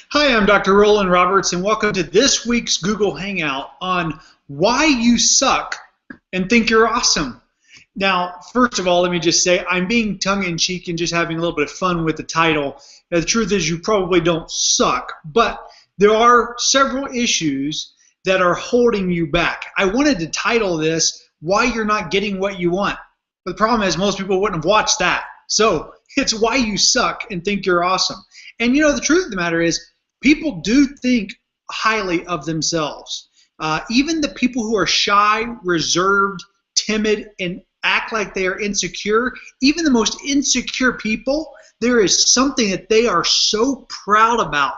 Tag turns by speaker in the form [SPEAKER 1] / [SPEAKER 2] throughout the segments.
[SPEAKER 1] Hi, I'm Dr. Rollan Roberts, and welcome to this week's Google Hangout on why you suck and think you're awesome. Now, first of all, let me just say I'm being tongue-in-cheek and just having a little bit of fun with the title. Now, the truth is you probably don't suck, but there are several issues that are holding you back. I wanted to title this, Why You're Not Getting What You Want. But the problem is most people wouldn't have watched that. So it's why you suck and think you're awesome. And you know, the truth of the matter is people do think highly of themselves. Even the people who are shy, reserved, timid, and act like they are insecure, even the most insecure people, there is something that they are so proud about.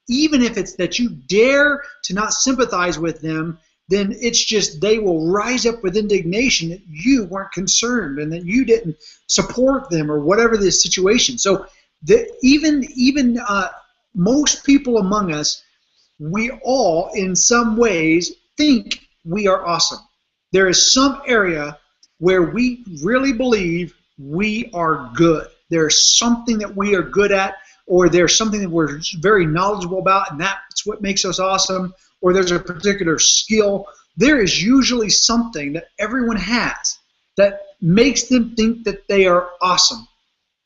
[SPEAKER 1] Even if it's that you dare to not sympathize with them, then it's just they will rise up with indignation that you weren't concerned and that you didn't support them or whatever the situation. So even most people among us, we all in some ways think we are awesome. There is some area where we really believe we are good. There's something that we are good at, or there's something that we're very knowledgeable about, and that's what makes us awesome, or there's a particular skill. There is usually something that everyone has that makes them think that they are awesome.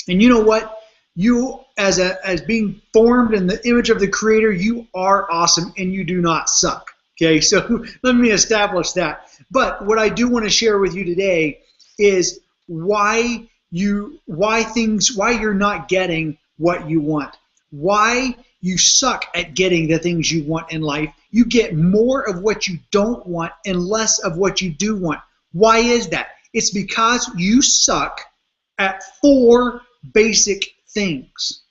[SPEAKER 1] And you know what? You, as being formed in the image of the Creator, you are awesome and you do not suck. Okay, so let me establish that. But what I do want to share with you today is why you're not getting what you want. Why you suck at getting the things you want in life. You get more of what you don't want and less of what you do want. Why is that? It's because you suck at 4 basic things.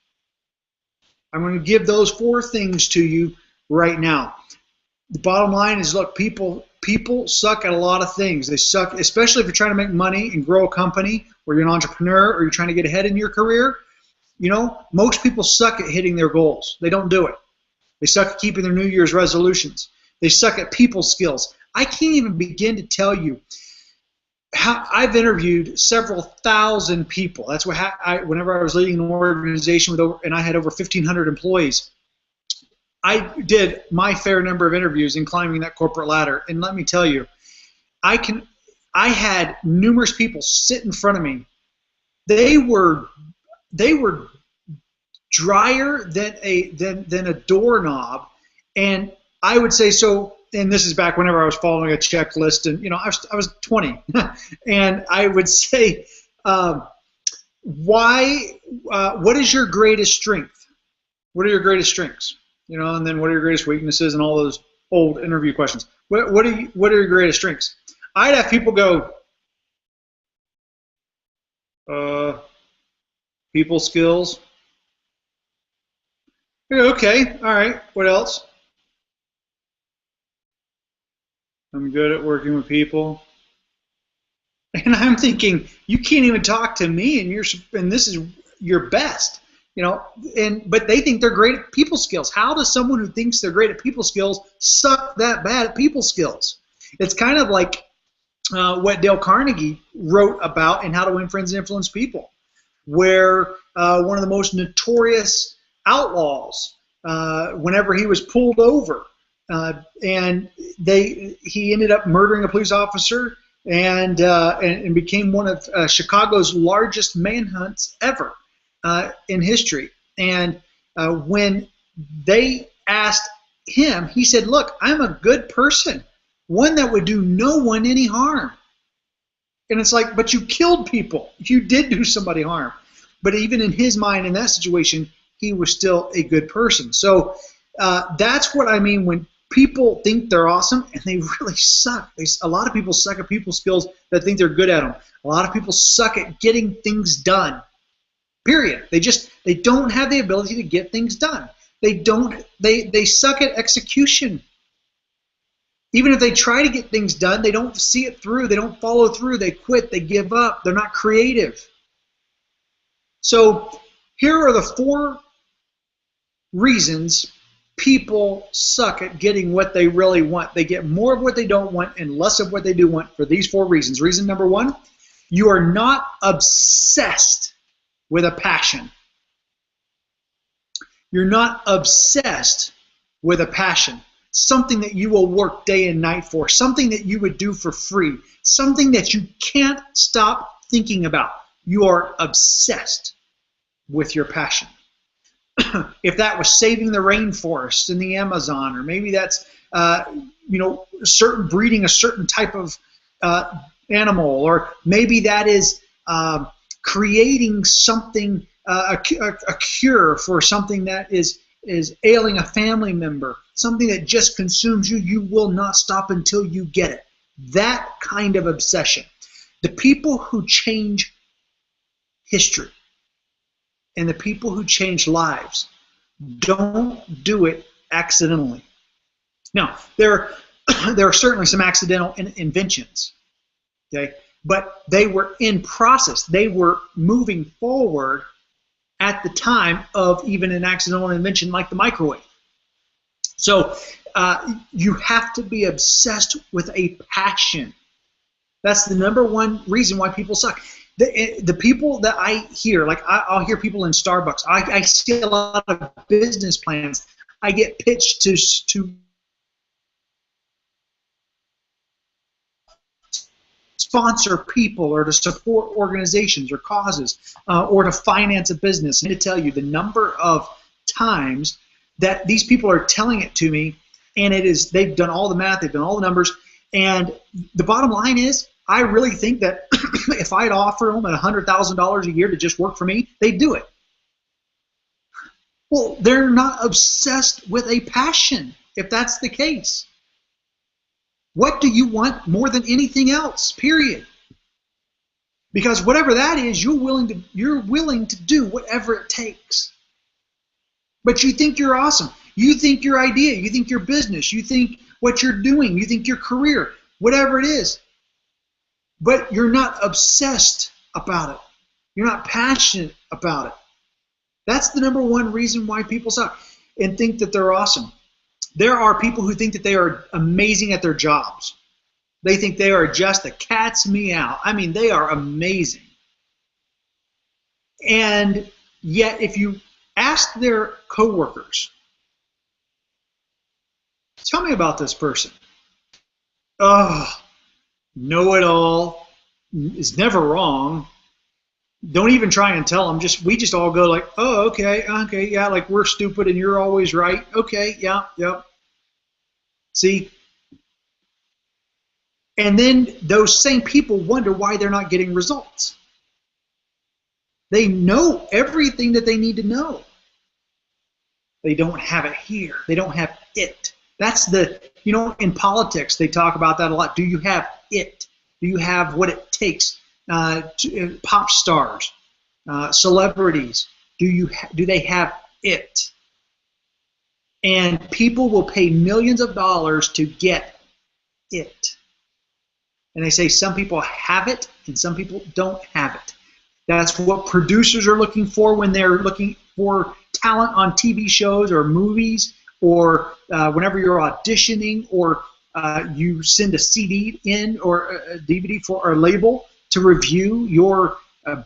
[SPEAKER 1] I'm going to give those 4 things to you right now. The bottom line is, look, people suck at a lot of things. They suck, especially if you're trying to make money and grow a company, or you're an entrepreneur, or you're trying to get ahead in your career. You know, most people suck at hitting their goals. They don't do it. They suck at keeping their New Year's resolutions. They suck at people skills. I can't even begin to tell you how I've interviewed several thousand people. That's what whenever I was leading an organization and I had over 1,500 employees, I did my fair number of interviews in climbing that corporate ladder. And let me tell you, I had numerous people sit in front of me. They were drier than a doorknob, and I would say so. And this is back whenever I was following a checklist, and you know, I was 20, and I would say, what is your greatest strength? What are your greatest strengths? You know, and then what are your greatest weaknesses, and all those old interview questions. What are your greatest strengths? I'd have people go, people skills. Okay, all right. What else? I'm good at working with people. And I'm thinking, you can't even talk to me, and this is your best, you know. But they think they're great at people skills. How does someone who thinks they're great at people skills suck that bad at people skills? It's kind of like what Dale Carnegie wrote about in How to Win Friends and Influence People, where one of the most notorious outlaws, whenever he was pulled over, and he ended up murdering a police officer and became one of Chicago's largest manhunts ever in history. And when they asked him, he said, "Look, I'm a good person, one that would do no one any harm." And it's like, but you killed people. You did do somebody harm. But even in his mind, in that situation, he was still a good person. So that's what I mean when people think they're awesome and they really suck. A lot of people suck at people skills that think they're good at them. A lot of people suck at getting things done. Period. They don't have the ability to get things done. They suck at execution. Even if they try to get things done, they don't see it through. They don't follow through. They quit. They give up. They're not creative. So here are the 4 reasons people suck at getting what they really want. They get more of what they don't want and less of what they do want for these 4 reasons. Reason number 1, you are not obsessed with a passion. You're not obsessed with a passion, something that you will work day and night for, something that you would do for free, something that you can't stop thinking about. You are obsessed with your passion. If that was saving the rainforest in the Amazon, or maybe that's certain breeding a certain type of animal, or maybe that is creating something, a cure for something that is ailing a family member, something that just consumes you. You will not stop until you get it. That kind of obsession. The people who change history and the people who change lives don't do it accidentally. Now, there are certainly some accidental inventions, okay? But they were in process. They were moving forward at the time of even an accidental invention like the microwave. So you have to be obsessed with a passion. That's the number one reason why people suck. The people that I hear, like I'll hear people in Starbucks. I see a lot of business plans. I get pitched to sponsor people or to support organizations or causes or to finance a business. And to tell you the number of times that these people are telling it to me, and they've done all the math, they've done all the numbers, and the bottom line is, I really think that if I'd offer them $100,000 a year to just work for me, they'd do it. Well, they're not obsessed with a passion, if that's the case. What do you want more than anything else, period? Because whatever that is, you're willing to do whatever it takes. But you think you're awesome. You think your idea, you think your business, you think what you're doing, you think your career, whatever it is. But you're not obsessed about it. You're not passionate about it. That's the number one reason why people suck and think that they're awesome. There are people who think that they are amazing at their jobs. They think they are just a cat's meow. I mean, they are amazing. And yet, if you ask their coworkers, tell me about this person. Oh, know-it-all, is never wrong. Don't even try and tell them. We just all go like, oh, okay, yeah, like we're stupid and you're always right. Okay, yeah, yep. See? And then those same people wonder why they're not getting results. They know everything that they need to know. They don't have it here. They don't have it. That's in politics, they talk about that a lot. Do you have it? Do you have what it takes? Pop stars, celebrities, do they have it? And people will pay millions of dollars to get it. And they say some people have it and some people don't have it. That's what producers are looking for when they're looking for talent on TV shows or movies, or whenever you're auditioning, or you send a CD in or a DVD for a label to review your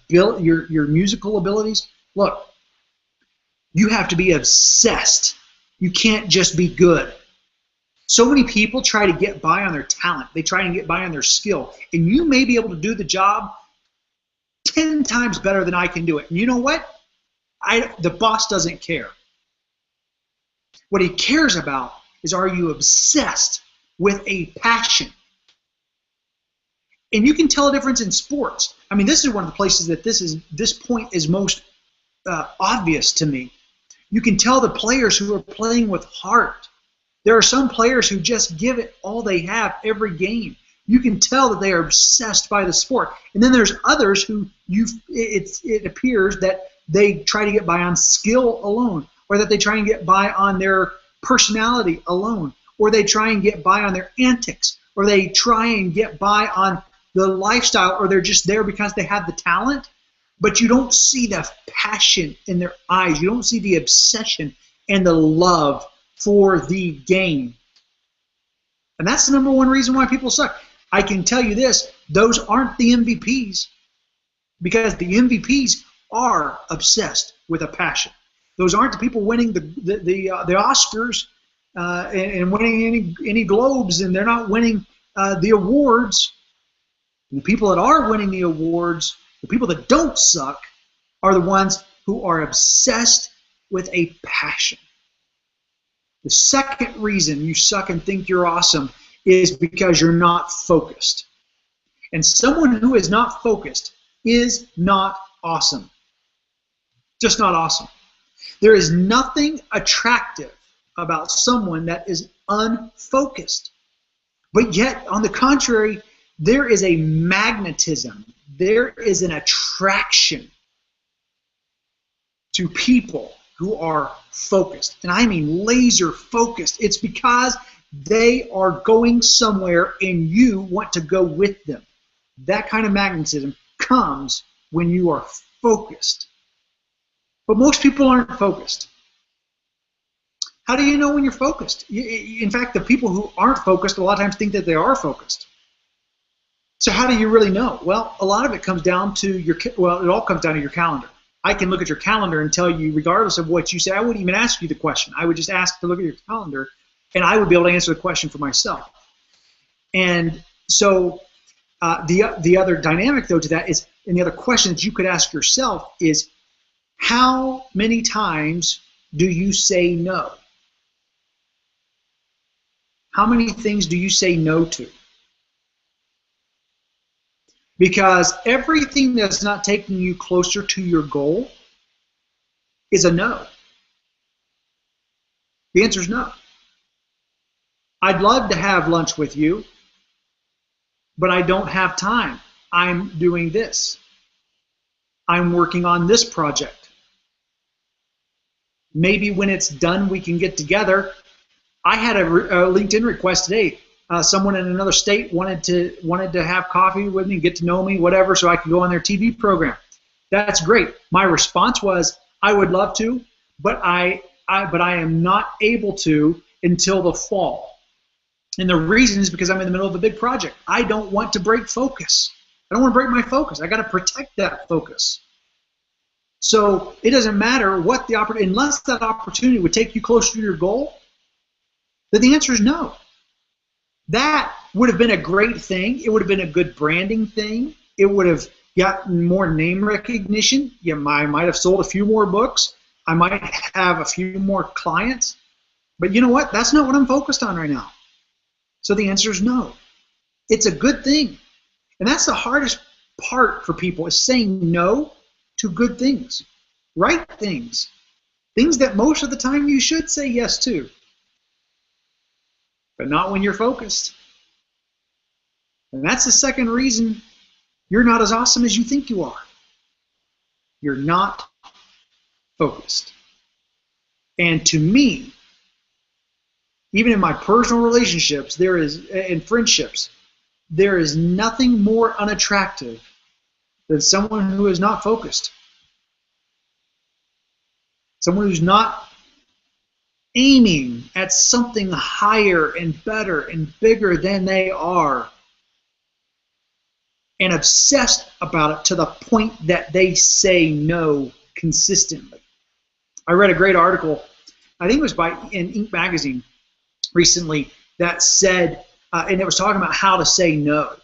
[SPEAKER 1] musical abilities. Look, you have to be obsessed. You can't just be good. So many people try to get by on their talent. They try and get by on their skill. And you may be able to do the job 10 times better than I can do it. And you know what? The boss doesn't care. What he cares about is, are you obsessed with a passion? And you can tell a difference in sports. I mean, this is one of the places that this point is most obvious to me. You can tell the players who are playing with heart. There are some players who just give it all they have every game. You can tell that they are obsessed by the sport. And then there's others who it appears that they try to get by on skill alone, or that they try and get by on their personality alone, or they try and get by on their antics, or they try and get by on the lifestyle, or they're just there because they have the talent. But you don't see the passion in their eyes. You don't see the obsession and the love for the game. And that's the number one reason why people suck. I can tell you this, those aren't the MVPs, because the MVPs are obsessed with a passion. Those aren't the people winning the Oscars and winning any Globes, and they're not winning the awards. And the people that are winning the awards, the people that don't suck, are the ones who are obsessed with a passion. The second reason you suck and think you're awesome is because you're not focused. And someone who is not focused is not awesome. Just not awesome. There is nothing attractive about someone that is unfocused. But yet, on the contrary, there is a magnetism. There is an attraction to people who are focused. And I mean laser focused. It's because they are going somewhere and you want to go with them. That kind of magnetism comes when you are focused. But most people aren't focused. How do you know when you're focused? In fact, the people who aren't focused a lot of times think that they are focused. So how do you really know? Well, a lot of it comes down to it all comes down to your calendar. I can look at your calendar and tell you, regardless of what you say, I wouldn't even ask you the question. I would just ask to look at your calendar, and I would be able to answer the question for myself. And so the other dynamic, though, to that is, and the other question that you could ask yourself is, how many times do you say no? How many things do you say no to? Because everything that's not taking you closer to your goal is a no. The answer is no. I'd love to have lunch with you, but I don't have time. I'm doing this. I'm working on this project. Maybe when it's done, we can get together. I had a LinkedIn request today. Someone in another state wanted to have coffee with me, get to know me, whatever, so I could go on their TV program. That's great. My response was, I would love to, but I am not able to until the fall. And the reason is because I'm in the middle of a big project. I don't want to break focus. I don't want to break my focus. I got to protect that focus. So it doesn't matter what the opportunity, unless that opportunity would take you closer to your goal, then the answer is no. That would have been a great thing. It would have been a good branding thing. It would have gotten more name recognition. I might have sold a few more books. I might have a few more clients. But you know what? That's not what I'm focused on right now. So the answer is no. It's a good thing. And that's the hardest part for people, is saying no to good things, right things, things that most of the time you should say yes to, but not when you're focused. And that's the second reason you're not as awesome as you think you are. You're not focused. And to me, even in my personal relationships, in friendships, there is nothing more unattractive than someone who is not focused. Someone who's not aiming at something higher and better and bigger than they are, and obsessed about it to the point that they say no consistently. I read a great article, I think it was in Inc. magazine recently, that said, and it was talking about how to say no.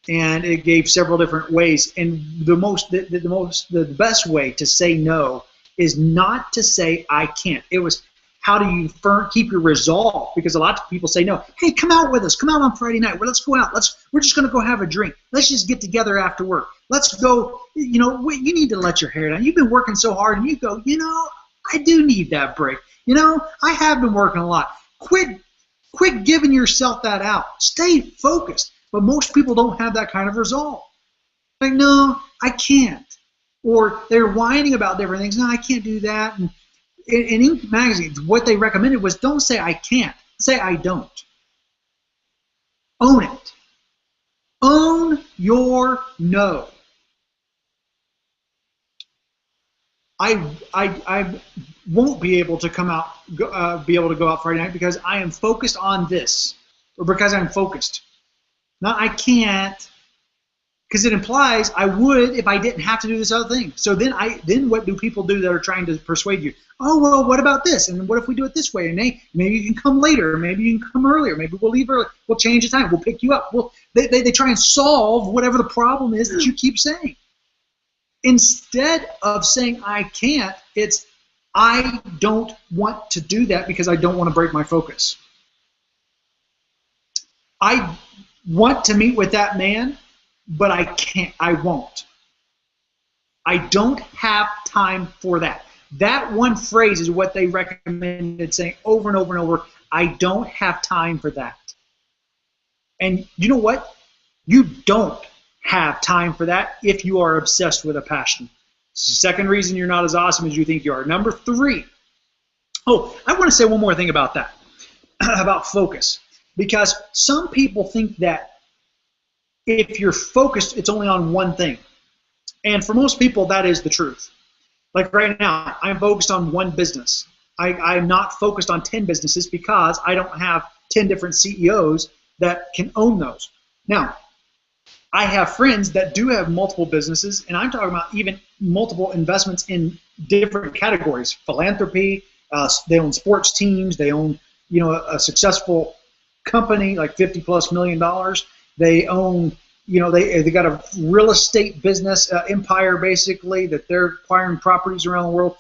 [SPEAKER 1] And it gave several different ways. And the best way to say no is not to say I can't. It was, how do you keep your resolve? Because a lot of people say no. Hey, come out with us. Come out on Friday night. Well, let's go out. We're just going to go have a drink. Let's just get together after work. Let's go. You need to let your hair down. You've been working so hard, and you go, I do need that break. I have been working a lot. Quit giving yourself that out. Stay focused. But most people don't have that kind of resolve. Like, no, I can't. Or they're whining about different things. No, I can't do that. And in Inc. magazine, what they recommended was, don't say I can't. Say I don't. Own it. Own your no. I won't be able to go out Friday night because I am focused on this, or because I'm focused. Not I can't. because it implies I would if I didn't have to do this other thing. So then what do people do that are trying to persuade you? Oh, well, what about this? And what if we do it this way? And maybe you can come later. Maybe you can come earlier. Maybe we'll leave early. We'll change the time. We'll pick you up. They try and solve whatever the problem is that you keep saying. Instead of saying I can't, it's I don't want to do that because I don't want to break my focus. I want to meet with that man, but I can't. I won't. I don't have time for that. That one phrase is what they recommended saying over and over and over. I don't have time for that. And you know what? You don't have time for that if you are obsessed with a passion. It's the second reason you're not as awesome as you think you are. Number 3. Oh, I want to say one more thing about that, about focus. Because some people think that if you're focused, it's only on one thing. And for most people, that is the truth. Like right now, I'm focused on one business. I'm not focused on 10 businesses because I don't have 10 different CEOs that can own those. Now, I have friends that do have multiple businesses, and I'm talking about even multiple investments in different categories. Philanthropy, they own sports teams, they own a successful company like $50+ million. They own, they got a real estate business empire basically that they're acquiring properties around the world.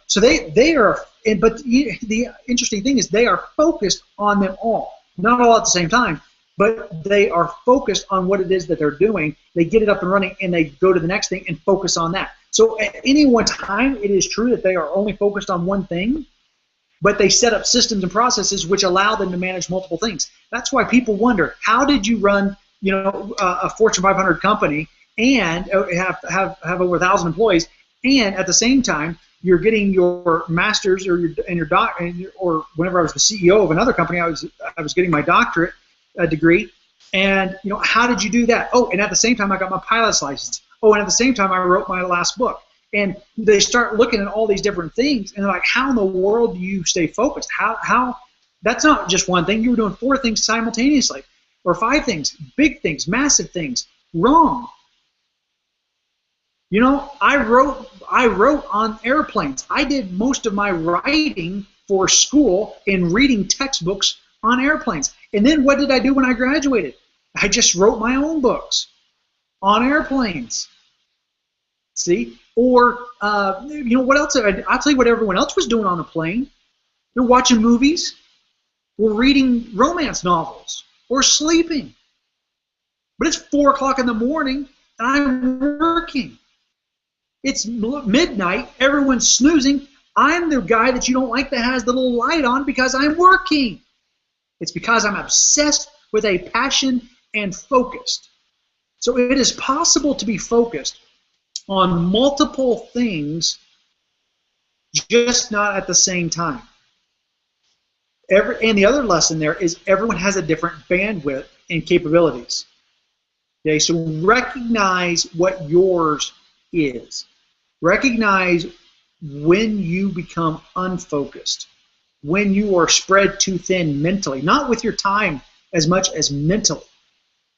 [SPEAKER 1] So they are. But the interesting thing is they are focused on them all, not all at the same time, but they are focused on what it is that they're doing. They get it up and running, and they go to the next thing and focus on that. So at any one time, it is true that they are only focused on one thing, but they set up systems and processes which allow them to manage multiple things. That's why people wonder, how did you run, a Fortune 500 company and have over 1,000 employees, and at the same time you're getting your master's or or whenever I was the CEO of another company, I was getting my doctorate degree, and how did you do that? Oh, and at the same time I got my pilot's license. Oh, and at the same time I wrote my last book. And they start looking at all these different things, and they're like, how in the world do you stay focused? How? That's not just one thing. You were doing 4 things simultaneously, or 5 things, big things, massive things. Wrong. I wrote on airplanes. I did most of my writing for school in reading textbooks on airplanes. And then what did I do when I graduated? I just wrote my own books on airplanes. See? Or, what else? I'll tell you what everyone else was doing on the plane. They're watching movies, or reading romance novels, or sleeping. But it's 4 o'clock in the morning, and I'm working. It's midnight, everyone's snoozing. I'm the guy that you don't like that has the little light on because I'm working. It's because I'm obsessed with a passion and focused. So it is possible to be focused on multiple things, just not at the same time. And the other lesson there is everyone has a different bandwidth and capabilities. Okay, so recognize what yours is. Recognize when you become unfocused, when you are spread too thin mentally, not with your time as much as mentally.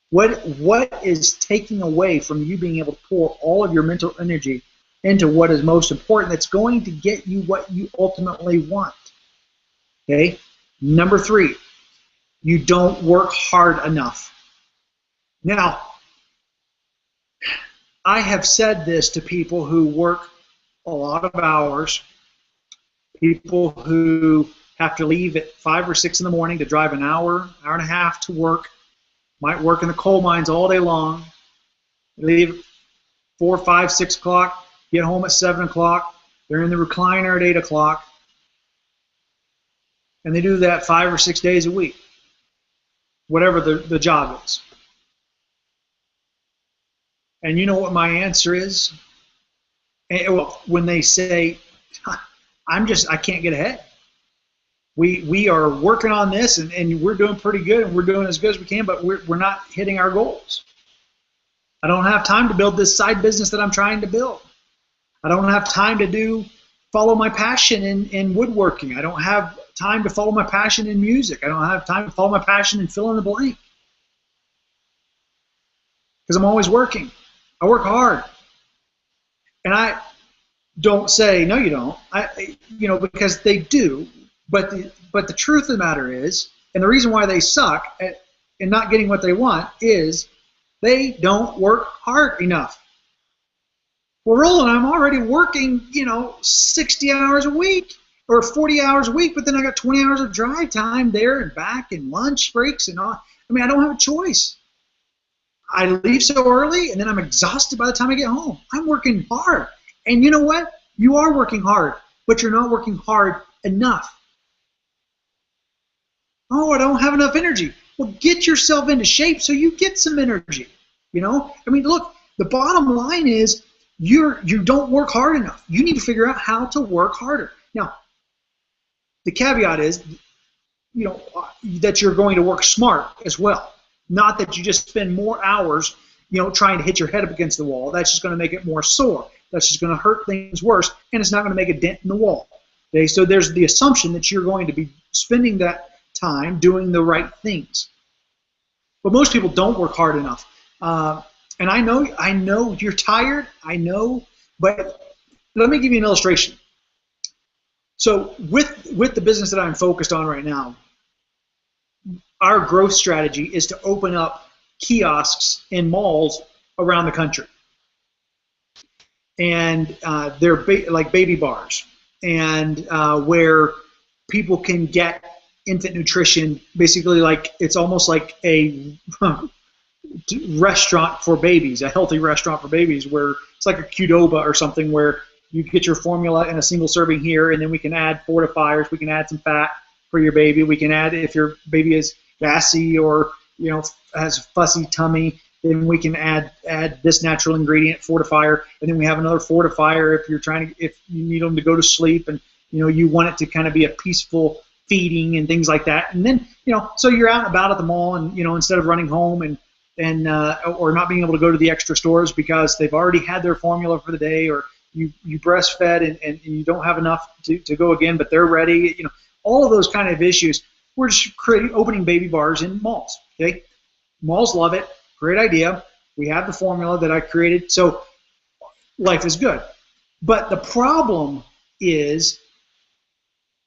[SPEAKER 1] What is taking away from you being able to pour all of your mental energy into what is most important that's going to get you what you ultimately want? Okay? Number 3, you don't work hard enough. Now, I have said this to people who work a lot of hours, people who have to leave at 5 or 6 in the morning to drive an hour, hour and a half to work, might work in the coal mines all day long, leave 4, 5, 6 o'clock, get home at 7 o'clock, they're in the recliner at 8 o'clock, and they do that 5 or 6 days a week, whatever the job is. And you know what my answer is? Well, when they say, I can't get ahead. We are working on this, and we're doing pretty good, and we're doing as good as we can, but we're not hitting our goals. I don't have time to build this side business that I'm trying to build. I don't have time to follow my passion in woodworking. I don't have time to follow my passion in music. I don't have time to follow my passion in fill in the blank. because I'm always working. I work hard. And I don't say, no, you don't. Because they do. But the truth of the matter is, and the reason why they suck at not getting what they want is they don't work hard enough. Well, Rollan, I'm already working, 60 hours a week or 40 hours a week, but then I got 20 hours of drive time there and back and lunch breaks and all. I don't have a choice. I leave so early, and then I'm exhausted by the time I get home. I'm working hard. And you know what? You are working hard, but you're not working hard enough. Oh, I don't have enough energy. Well, get yourself into shape so you get some energy. Look, the bottom line is you don't work hard enough. You need to figure out how to work harder. Now, the caveat is, that you're going to work smart as well. Not that you just spend more hours, trying to hit your head up against the wall. That's just going to make it more sore. That's just going to hurt things worse, and it's not going to make a dent in the wall. Okay, so there's the assumption that you're going to be spending that time doing the right things. But most people don't work hard enough. And I know you're tired. I know, but let me give you an illustration. So with the business that I'm focused on right now, our growth strategy is to open up kiosks in malls around the country. And they're like baby bars, and where people can get infant nutrition, basically like it's almost like a restaurant for babies, a healthy restaurant for babies, where it's like a Qdoba or something where you get your formula in a single serving here, and then we can add fortifiers, we can add some fat for your baby, we can add, if your baby is gassy or has a fussy tummy, then we can add this natural ingredient fortifier, and then we have another fortifier if you need them to go to sleep, and you want it to kind of be a peaceful feeding and things like that. And then so you're out and about at the mall, and instead of running home and or not being able to go to the extra stores because they've already had their formula for the day, or you breastfed and you don't have enough to go again, but they're ready. All of those kind of issues. We're just opening baby bars in malls. Okay, malls love it. Great idea. We have the formula that I created, so life is good. But the problem is,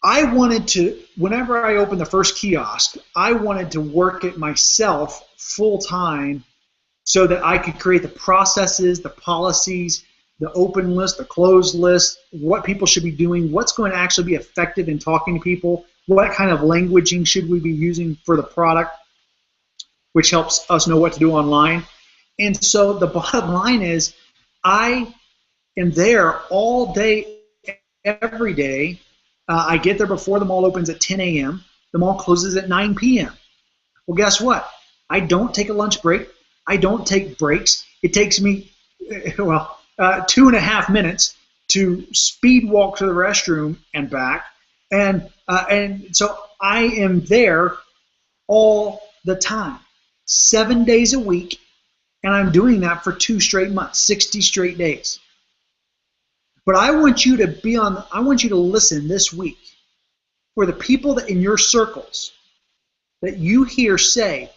[SPEAKER 1] I wanted to, whenever I opened the first kiosk, I wanted to work it myself full time so that I could create the processes, the policies, the open list, the closed list, what people should be doing, what's going to actually be effective in talking to people, what kind of languaging should we be using for the product, which helps us know what to do online. And so the bottom line is, I am there all day, every day. I get there before the mall opens at 10 a.m. The mall closes at 9 p.m. Well, guess what? I don't take a lunch break. I don't take breaks. It takes me, 2.5 minutes to speed walk to the restroom and back. And so I am there all the time, 7 days a week, and I'm doing that for 2 straight months, 60 straight days. But I want you to listen this week for the people that in your circles that you hear say,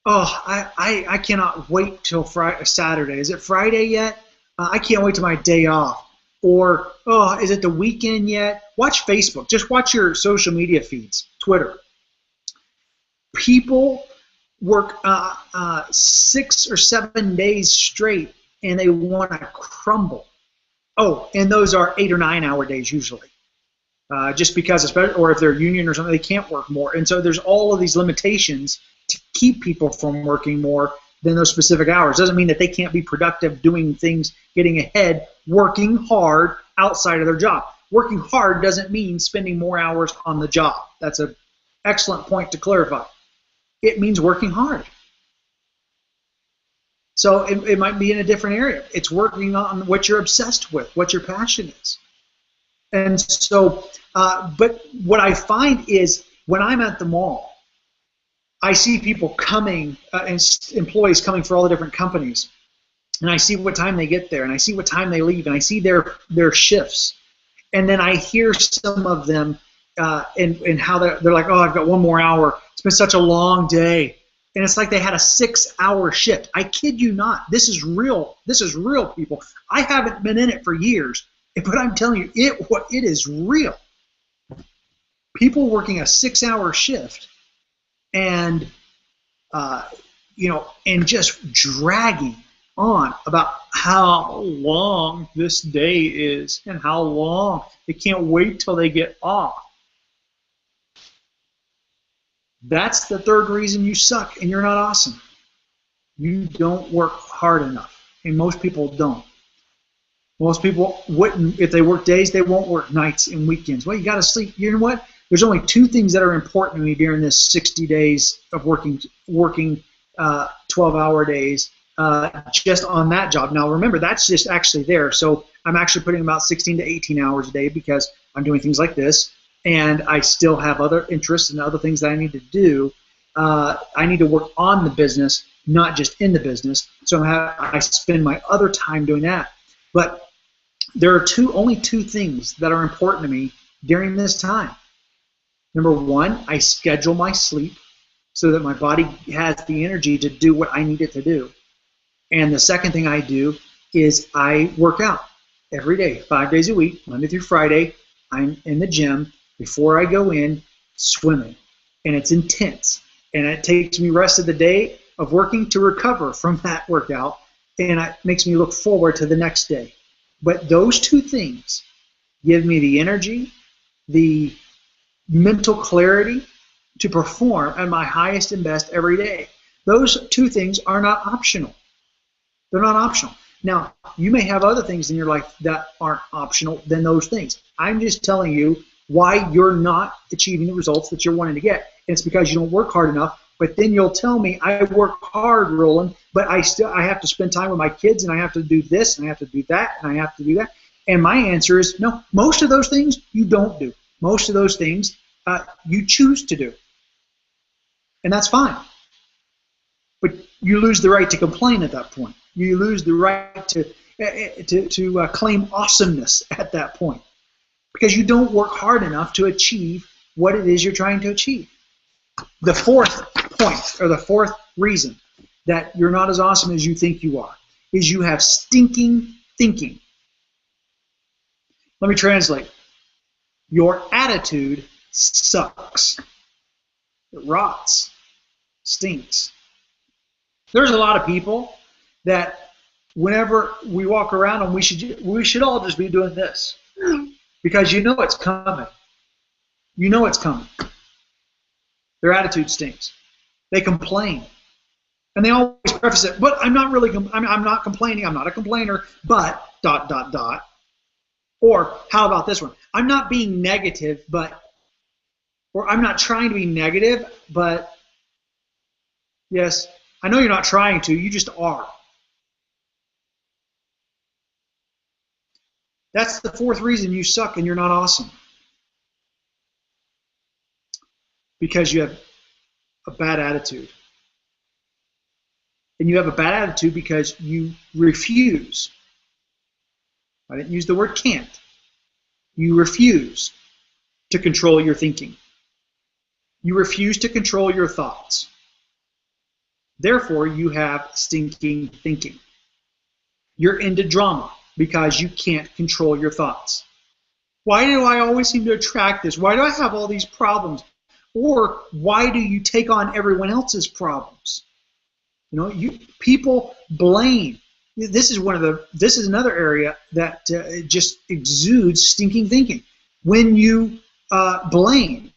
[SPEAKER 1] oh, I cannot wait till Saturday. Is it Friday yet? I can't wait till my day off. Or, oh, is it the weekend yet? Watch Facebook. Just watch your social media feeds, Twitter. People work 6 or 7 days straight, and they want to crumble. Oh, and those are 8 or 9 hour days usually. Just because, or if they're union or something, they can't work more. And so there's all of these limitations to keep people from working more than those specific hours. Doesn't mean that they can't be productive, doing things, getting ahead, working hard outside of their job. Working hard doesn't mean spending more hours on the job. That's an excellent point to clarify. It means working hard. So it might be in a different area. It's working on what you're obsessed with, what your passion is. And so, but what I find is when I'm at the mall, I see people coming, employees coming for all the different companies, and I see what time they get there, and I see what time they leave, and I see their shifts. And then I hear some of them and how they're like, oh, I've got 1 more hour. It's been such a long day. And it's like they had a 6-hour shift. I kid you not. This is real. This is real, people. I haven't been in it for years, but I'm telling you, it is real. People working a 6-hour shift and and just dragging on about how long this day is and how long they can't wait till they get off. That's the third reason you suck and you're not awesome. You don't work hard enough, and most people don't. Most people wouldn't. If they work days, they won't work nights and weekends. Well, you got to sleep. You know what? There's only 2 things that are important to me during this 60 days of working 12-hour days just on that job. Now, remember, that's just actually there. So I'm actually putting about 16 to 18 hours a day because I'm doing things like this, and I still have other interests and other things that I need to do. I need to work on the business, not just in the business. So I spend my other time doing that. But there are only 2 things that are important to me during this time. Number 1, I schedule my sleep so that my body has the energy to do what I need it to do. And the second thing I do is I work out every day, 5 days a week, Monday through Friday. I'm in the gym before I go in swimming. And it's intense. And it takes me the rest of the day of working to recover from that workout. And it makes me look forward to the next day. But those 2 things give me the energy, the mental clarity to perform at my highest and best every day. Those 2 things are not optional. They're not optional. Now, you may have other things in your life that aren't optional than those things. I'm just telling you why you're not achieving the results that you're wanting to get. And it's because you don't work hard enough. But then you'll tell me, I work hard, Rollan, but I have to spend time with my kids, and I have to do this, and I have to do that, and I have to do that. And my answer is no. Most of those things you don't do. Most of those things you choose to do. And that's fine. But you lose the right to complain at that point. You lose the right to claim awesomeness at that point. Because you don't work hard enough to achieve what it is you're trying to achieve. The 4th point, or the 4th reason that you're not as awesome as you think you are, is you have stinking thinking. Let me translate. Your attitude sucks. It rots. Stinks. There's a lot of people that whenever we walk around and we should all just be doing this. Because you know it's coming. You know it's coming. Their attitude stinks. They complain. And they always preface it, but I'm not really, I'm not complaining, I'm not a complainer, but ... Or how about this one? I'm not being negative, but, or I'm not trying to be negative, but, yes, I know you're not trying to, you just are. That's the 4th reason you suck and you're not awesome. Because you have a bad attitude. And you have a bad attitude because you refuse. I didn't use the word can't. You refuse to control your thinking. You refuse to control your thoughts. Therefore, you have stinking thinking. You're into drama because you can't control your thoughts. Why do I always seem to attract this? Why do I have all these problems? Or why do you take on everyone else's problems? You know, people blame. This is another area that just exudes stinking thinking. When you blame,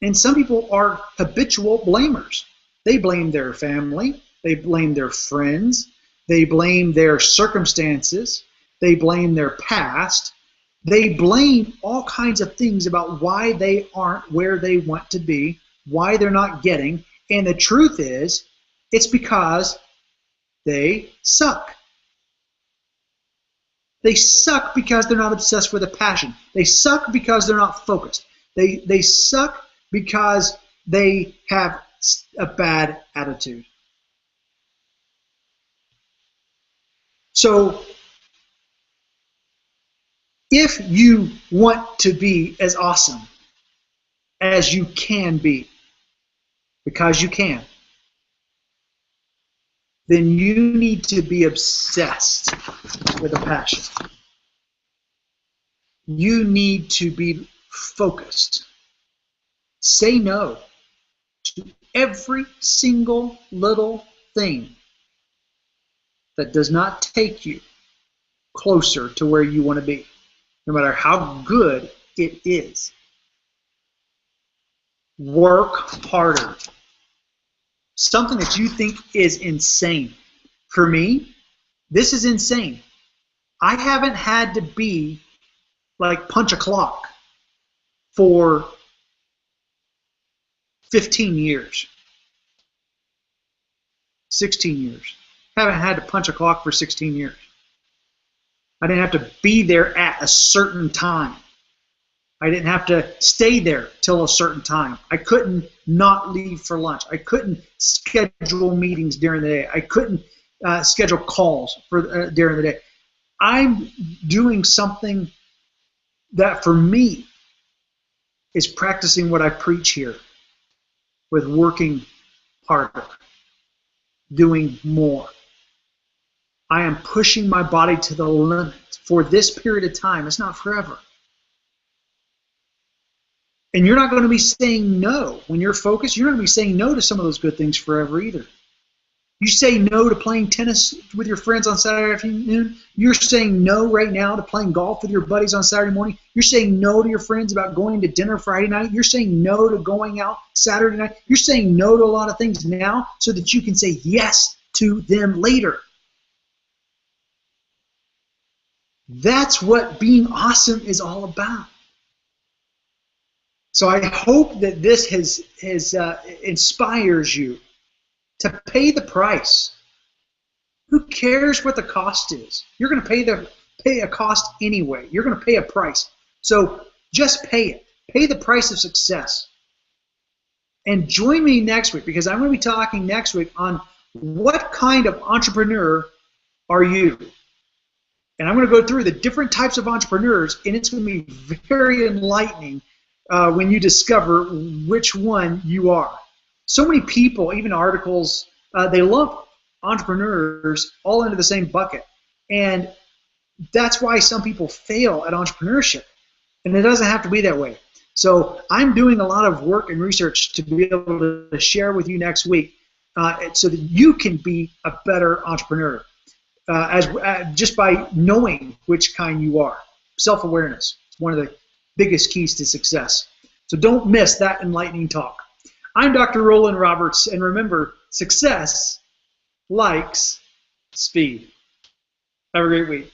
[SPEAKER 1] and some people are habitual blamers. They blame their family, they blame their friends, they blame their circumstances, they blame their past, they blame all kinds of things about why they aren't where they want to be, why they're not getting, and the truth is, it's because they suck. They suck because they're not obsessed with a passion. They suck because they're not focused. They suck because they have a bad attitude. So if you want to be as awesome as you can be, because you can, then you need to be obsessed with a passion. You need to be focused. Say no to every single little thing that does not take you closer to where you want to be, no matter how good it is. Work harder. Something that you think is insane. For me, this is insane. I haven't had to be like punch a clock for 15 years. 16 years. Haven't had to punch a clock for 16 years. I didn't have to be there at a certain time. I didn't have to stay there till a certain time. I couldn't not leave for lunch. I couldn't schedule meetings during the day. I couldn't schedule calls for during the day. I'm doing something that for me is practicing what I preach here with working harder, doing more. I am pushing my body to the limit for this period of time. It's not forever. And you're not going to be saying no. When you're focused, you're not going to be saying no to some of those good things forever either. You say no to playing tennis with your friends on Saturday afternoon. You're saying no right now to playing golf with your buddies on Saturday morning. You're saying no to your friends about going to dinner Friday night. You're saying no to going out Saturday night. You're saying no to a lot of things now so that you can say yes to them later. That's what being awesome is all about. So I hope that this inspires you to pay the price. Who cares what the cost is? You're going to pay a cost anyway. You're going to pay a price. So just pay it. Pay the price of success. And join me next week, because I'm going to be talking next week on what kind of entrepreneur are you? And I'm going to go through the different types of entrepreneurs, and it's going to be very enlightening when you discover which one you are. So many people, even articles, they lump entrepreneurs all into the same bucket. And that's why some people fail at entrepreneurship. And it doesn't have to be that way. So I'm doing a lot of work and research to be able to share with you next week so that you can be a better entrepreneur just by knowing which kind you are. Self-awareness is one of the biggest keys to success. So don't miss that enlightening talk. I'm Dr. Rollan Roberts, and remember, success likes speed. Have a great week.